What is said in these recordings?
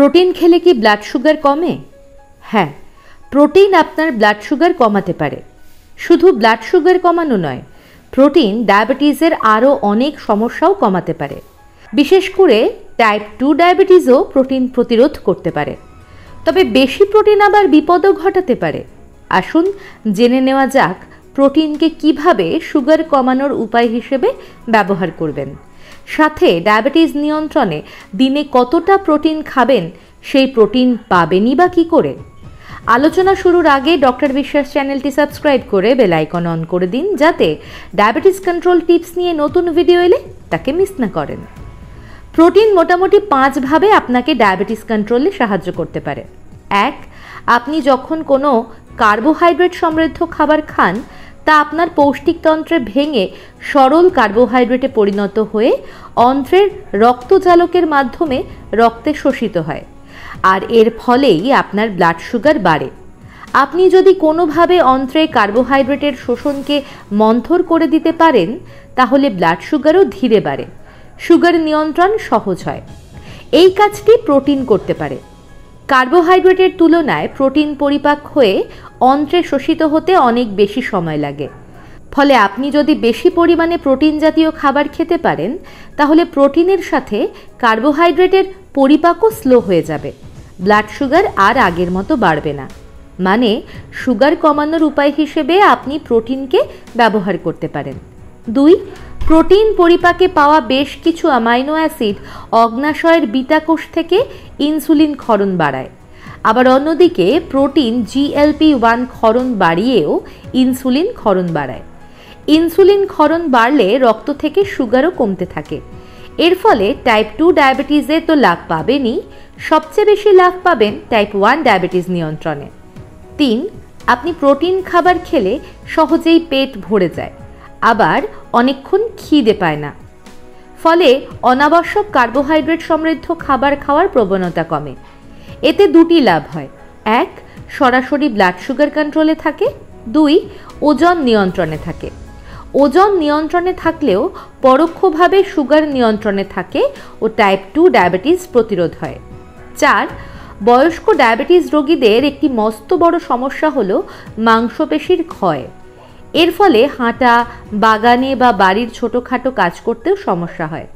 Protein খেলে কি blood sugar কমে? হ্যাঁ, প্রোটিন আপনার ব্লাড সুগার কমাতে পারে। শুধু ব্লাড সুগার কমানো নয়, প্রোটিন ডায়াবেটিসের আরও অনেক সমস্যাও কমাতে পারে। বিশেষ করে টাইপ 2 ডায়াবেটিসও প্রোটিন প্রতিরোধ করতে পারে। তবে বেশি প্রোটিন আবার বিপদও ঘটাতে পারে। আসুন জেনে নেওয়া যাক প্রোটিনকে কিভাবে সুগার কমানোর উপায় হিসেবে ব্যবহার করবেন। সাথে ডায়াবেটিস নিয়ন্ত্রণে দিনে কতটা প্রোটিন খাবেন, সেই প্রোটিন পাবেনই বা কী করে। আলোচনা শুরুর আগে ডক্টর বিশ্বাস চ্যানেলটি সাবস্ক্রাইব করে বেল আইকন অন করে দিন, যাতে ডায়াবেটিস কন্ট্রোল টিপস নিয়ে নতুন ভিডিও এলে তাকে মিস না করেন। প্রোটিন মোটামুটি 5 ভাবে আপনাকে ডায়াবেটিস কন্ট্রোলে সাহায্য করতে পারে। 1. আপনি যখন কোনো কার্বোহাইড্রেট সমৃদ্ধ খাবার খান, তা আপনার পৌষ্টিকতন্ত্রে ভেঙে সরল কার্বোহাইড্রেটে পরিণত হয়ে অন্ত্রের রক্তজালকের মাধ্যমে রক্তে শোষিত হয়, আর এর ফলেই আপনার ব্লাড সুগার বাড়ে। আপনি যদি কোনোভাবে অন্ত্রে কার্বোহাইড্রেটের শোষণকে মন্থর করে দিতে পারেন, তাহলে ব্লাড সুগারও ধীরে বাড়ে, সুগার নিয়ন্ত্রণ সহজ হয়। এই কাজটি প্রোটিন করতে পারে। কার্বোহাইড্রেটের তুলনায় প্রোটিন পরিপাক হয়ে অন্ত্রে শোষিত হতে অনেক বেশি সময় লাগে। ফলে আপনি যদি বেশি পরিমাণে প্রোটিন জাতীয় খাবার খেতে পারেন, তাহলে প্রোটিনের সাথে কার্বোহাইড্রেটের পরিপাকও স্লো হয়ে যাবে। ব্লাড সুগার আর আগের মতো বাড়বে না। মানে সুগার কমানোর উপায় হিসেবে আপনি প্রোটিনকে ব্যবহার করতে পারেন। 2. প্রোটিন পরিপাকে পাওয়া বেশ কিছু অ্যামাইনো অ্যাসিড অগ্নাশয়ের বিটা কোষ থেকে ইনসুলিন ক্ষরণ বাড়ায়। আবার অন্যদিকে প্রোটিন GLP-1 ক্ষরণ বাড়িয়েও ইনসুলিন ক্ষরণ বাড়ায়। ইনসুলিন ক্ষরণ বাড়লে রক্ত থেকে সুগারও কমতে থাকে। এর ফলে টাইপ 2 ডায়াবেটিসে তো লাভ পাবেনই, সবচেয়ে বেশি লাভ পাবেন টাইপ 1 ডায়াবেটিস নিয়ন্ত্রণে। 3. আপনি প্রোটিন খাবার খেলে সহজেই পেট ভরে যায়, আবার অনেকক্ষণ খিদে পায় না। ফলে অনাবশ্যক কার্বোহাইড্রেট সমৃদ্ধ খাবার খাওয়ার প্রবণতা কমে। এতে 2টি লাভ হয়। 1. সরাসরি ব্লাড সুগার কন্ট্রোলে থাকে। 2. ওজন নিয়ন্ত্রণে থাকে। ওজন নিয়ন্ত্রণে থাকলেও পরোক্ষভাবে সুগার নিয়ন্ত্রণে থাকে ও টাইপ 2 ডায়াবেটিস প্রতিরোধ হয়। 4. বয়স্ক ডায়াবেটিস রোগীদের একটি মস্ত বড় সমস্যা হলো মাংসপেশির ক্ষয়। এর ফলে হাঁটা, বাগানে বা বাড়ির ছোটোখাটো কাজ করতেও সমস্যা হয়।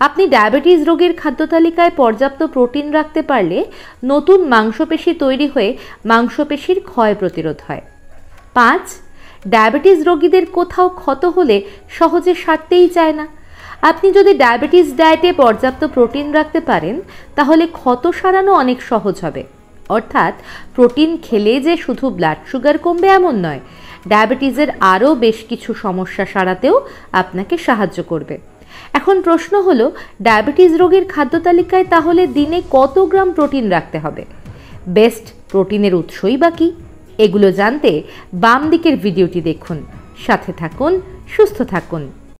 আপনি ডায়াবেটিস রোগীর খাদ্য তালিকায় পর্যাপ্ত প্রোটিন রাখতে পারলে নতুন মাংসপেশি তৈরি হয়ে মাংসপেশির ক্ষয় প্রতিরোধ হয়। 5. ডায়াবেটিস রোগীদের কোথাও ক্ষত হলে সহজে সারতেই চায় না। আপনি যদি ডায়াবেটিস ডায়েটে পর্যাপ্ত প্রোটিন রাখতে পারেন, তাহলে ক্ষত সারানো অনেক সহজ হবে। অর্থাৎ প্রোটিন খেলে যে শুধু ব্লাড সুগার কমবে এমন নয়, ডায়াবেটিসের আরও বেশ কিছু সমস্যা সারাতেও আপনাকে সাহায্য করবে। এখন প্রশ্ন হলো, ডায়াবেটিস রোগীর খাদ্য তালিকায় তাহলে দিনে কত গ্রাম প্রোটিন রাখতে হবে? বেস্ট প্রোটিনের উৎসই বা কী? এগুলো জানতে বাম দিকের ভিডিওটি দেখুন। সাথে থাকুন, সুস্থ থাকুন।